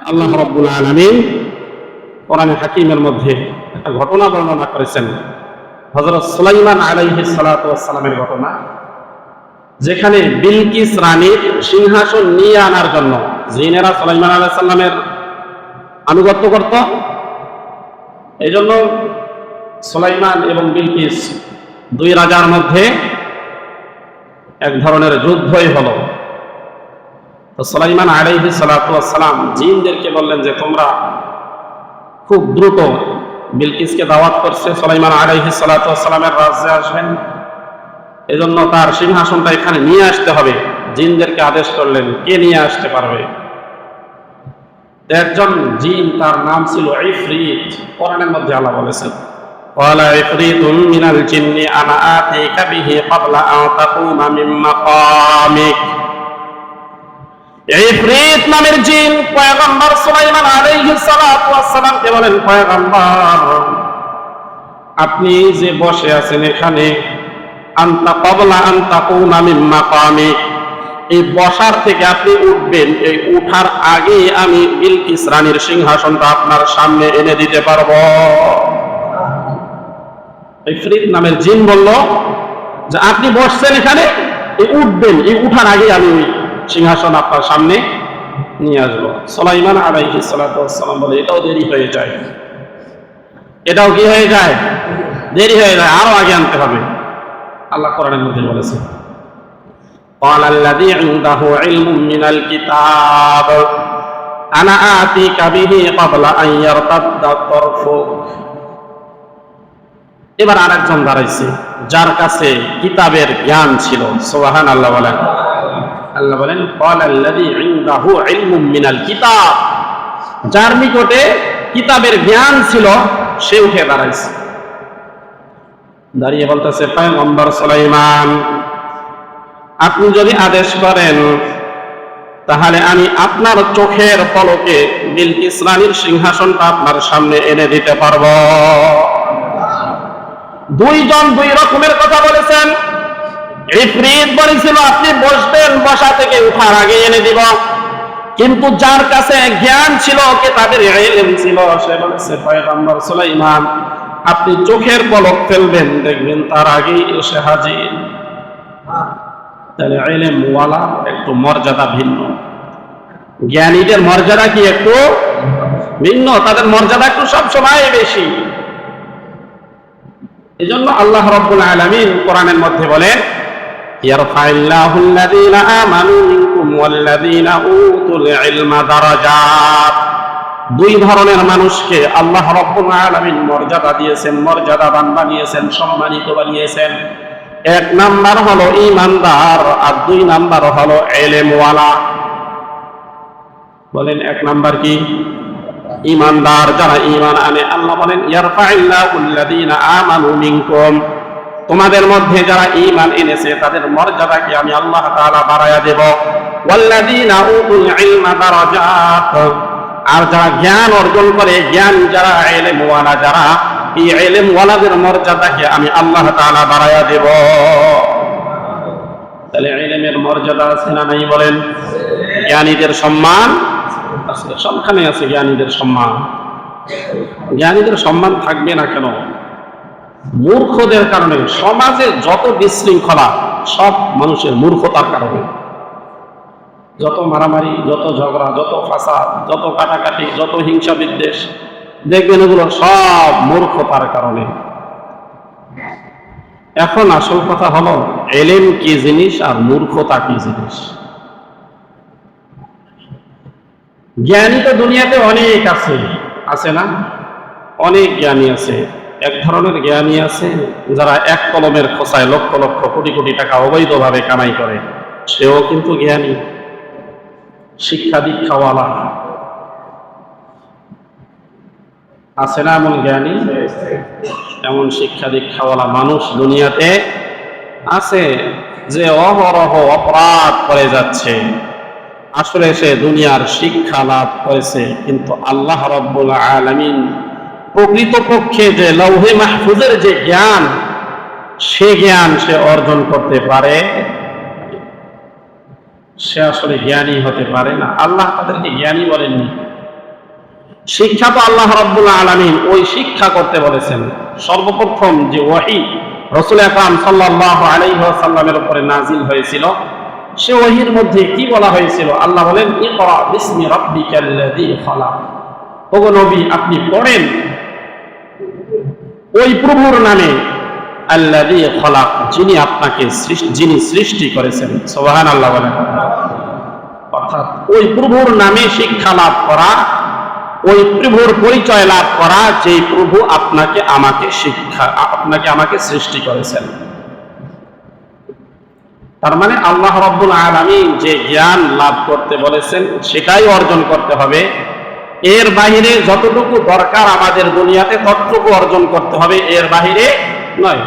আল্লাহ রাব্বুল আলামিন কোরআনে হাকিমের মধ্যে একটা ঘটনা বর্ণনা করেছেন, হযরত সুলাইমান আলাইহিস সালাতু ওয়াস সালামের ঘটনা, যেখানে বিলকিস রানীর সিংহাসন নিয়ে আনার জন্য জিনেরা সুলাইমান আলাইহিস সালামের আনুগত্য করত। এই জন্য সুলাইমান এবং বিলকিস দুই রাজার মধ্যে এক ধরনের যুদ্ধই হলো। তো সুলাইমান আলাইহিস সালাতু ওয়াস সালাম জিনদেরকে বললেন যে তোমরা খুব দ্রুত বিলকিসকে দাওয়াত করছে সুলাইমান আলাইহিস সালাতু ওয়াস সালামের রাজ্যে আসবেন, এজন্য তার সিংহাসনটা এখানে নিয়ে আসতে হবে। জিনদেরকে আদেশ করলেন কে নিয়ে আসতে পারবে। একজন জিন, তার নাম ছিল ইফরিত। কোরআনের মধ্যে আল্লাহ বলেছেন ক্বালা ইফরিতুম মিনাল জিন্নি আনা আতিকা বিহি ক্বাবলা আন তাকুমা মিন মাকামিক। ইফরিত নামের জিন পয়গম্বর সুলাইমান আলাইহিস সালাতু ওয়াস সালামকে বলেন, পয়গম্বর আপনি যে বসে আছেন এখানে, আনতা ক্বাবলা আন তাকুমা মিন মাকামিক, এই বসার থেকে আপনি উঠবেন, এই উঠার আগে আমি বিলকিস রানীর সিংহাসনটা আপনার সামনে এনে দিতে পারবো। ইফরিত নামের জিন বলল যে আপনি বসছেন এখানে, এই উঠবেন, এই উঠার আগে আমি ওই সিংহাসন আপনার সামনে নিয়ে আসবো। সুলাইমান আলাইহিস সালাতু ওয়াস সালাম বলে এটাও দেরি হয়ে যায়, এটাও কি হয়ে যায়, দেরি হয়ে যায়, আরো আগে আনতে হবে। আল্লাহ কোরআনের মধ্যে বলেছে قال الذي عنده علم من الكتاب أنا آتيك به قبل أن يرتد طرفك। এবার আরেকজন দাঁড়াইছে যার কাছে কিতাবের জ্ঞান ছিল। সুবহানাল্লাহ বলেন। আল্লাহ বলেন قال الذي عنده علم من الكتاب, যার নিকটে কিতাবের জ্ঞান ছিল সে উঠে দাঁড়াইছে, দাঁড়িয়ে বলতেছে পয়গম্বর সুলাইমান আপনি যদি আদেশ করেন তাহলে আমি আপনার চোখের পলকে বিলকিস রানীর সিংহাসনটা আপনার সামনে এনে দিতে পারবো। দুইজন দুই রকমের কথা বলেছেন। ইফরিত বলেছিল আপনি বসবেন, বসা থেকে উঠার আগে এনে দিব, কিন্তু যার কাছে জ্ঞান ছিল, কিতাবের ইলম ছিল, সে বলেছে পয়গম্বর সুলাইমান আপনি চোখের পলক ফেলবেন, দেখবেন তার আগেই এসে হাজির। তাহলে ইলম ওয়ালা একটু মর্যাদা ভিন্ন, জ্ঞানীদের মর্যাদা কি একটু ভিন্ন, তাদের মর্যাদা একটু সবসময় বেশি। এই জন্য আল্লাহ রাব্বুল আলামিন কোরআনের মধ্যে বলেন ইয়ারফাইল্লাহুল্লাযীনা আমানু মিনকুম ওয়াল্লাযীনা উতুল ইলমা দারাজাত। দুই ধরনের মানুষকে আল্লাহ রাব্বুল আলামিন মর্যাদা দিয়েছেন, মর্যাদাবান বানিয়েছেন, সম্মানিত বানিয়েছেন। এক নাম্বার হলো ঈমানদার, আর দুই নাম্বার হলো ইলমওয়ালা। বলেন এক নাম্বার কি? ঈমানদার, যারা ঈমান আনে। আল্লাহ বলেন ইয়ারফাইল্লাহুল্লাযীনা আমানু মিনকুম, তোমাদের মধ্যে যারা ঈমান এনেছে তাদের মর্যাদাকে আমি আল্লাহ তাআলা বাড়ায়া দেব। ওয়াল্লাযীনা উতুল ইলমা দারাজাত, আর যারা জ্ঞান অর্জন করে, জ্ঞান যারা, ইলমওয়ালা যারা, এই ইলমওয়ালাদের মর্যাদাকে আমি আল্লাহ তাআলা বাড়ায়া দেব। তাহলে ইলমের মর্যাদা আছে না নাই বলেন? জ্ঞানীদের সম্মান আছে, সবখানে আছে জ্ঞানীদের সম্মান। জ্ঞানীদের সম্মান থাকবে না কেন? মূর্খদের কারণে সমাজে যত বিশৃঙ্খলা, সব মানুষের মূর্খতার কারণে। যত মারামারি, যত ঝগড়া, যত ফাসাদ, যত কাটাকাটি, যত হিংসা বিদ্বেষ, দেখবেন এগুলো সব মূর্খতার কারণে। এখন আসল কথা হলো ইলম কি জিনিস আর মূর্খতা কি জিনিস। জ্ঞানী তো দুনিয়াতে অনেক আছে, আছে না? অনেক জ্ঞানী আছে। এক ধরনের জ্ঞানী আছে যারা এক কলমের খোঁচায় লক্ষ লক্ষ কোটি কোটি টাকা অবৈধভাবে কামাই করে, সেও কিন্তু জ্ঞানী, শিক্ষা দীক্ষাওয়ালা। আছে না এমন জ্ঞানী? এমন শিক্ষা দীক্ষাওয়ালা মানুষ দুনিয়াতে আছে যে অহরহ অপরাধ করে যাচ্ছে। আসলে সে দুনিয়ার শিক্ষা লাভ করেছে, কিন্তু আল্লাহ রাব্বুল আলামিন প্রকৃতপক্ষে যে লৌহে মাহফুজের যে জ্ঞান, সে জ্ঞান সে অর্জন করতে পারে, সে আসলে জ্ঞানী হতে পারে না। আল্লাহ তাদেরকে জ্ঞানী বলেননি, শিক্ষা তো আল্লাহ রাব্বুল আলামিন ওই শিক্ষা করতে বলেছেন। সর্বপ্রথম যে ওহী রাসূল আকরাম সাল্লাল্লাহু আলাইহি ওয়াসাল্লামের উপরে নাজিল হয়েছিল, সে ওহীর মধ্যে কি বলা হয়েছিল? আল্লাহ বলেন, ইকরা বিসমি রাব্বিকাল্লাযী খালাক। ওগো নবী, আপনি পড়েন ওই প্রভুর নামে, আল্লাযী খালাক, যিনি আপনাকে যিনি সৃষ্টি করেছেন। সুবহানাল্লাহ বলেন। অর্থাৎ ওই প্রভুর নামে শিক্ষা লাভ করা, ওই প্রভুর পরিচয় লাভ করা, যে প্রভু আপনাকে আমাকে সৃষ্টি করেছেন। তার মানে আল্লাহ রাব্বুল আলামিন যে জ্ঞান লাভ করতে বলেছেন সেটাই অর্জন করতে হবে। এর বাহিরে যতটুকু দরকার আমাদের দুনিয়াতে ততটুকু অর্জন করতে হবে, এর বাহিরে নয়।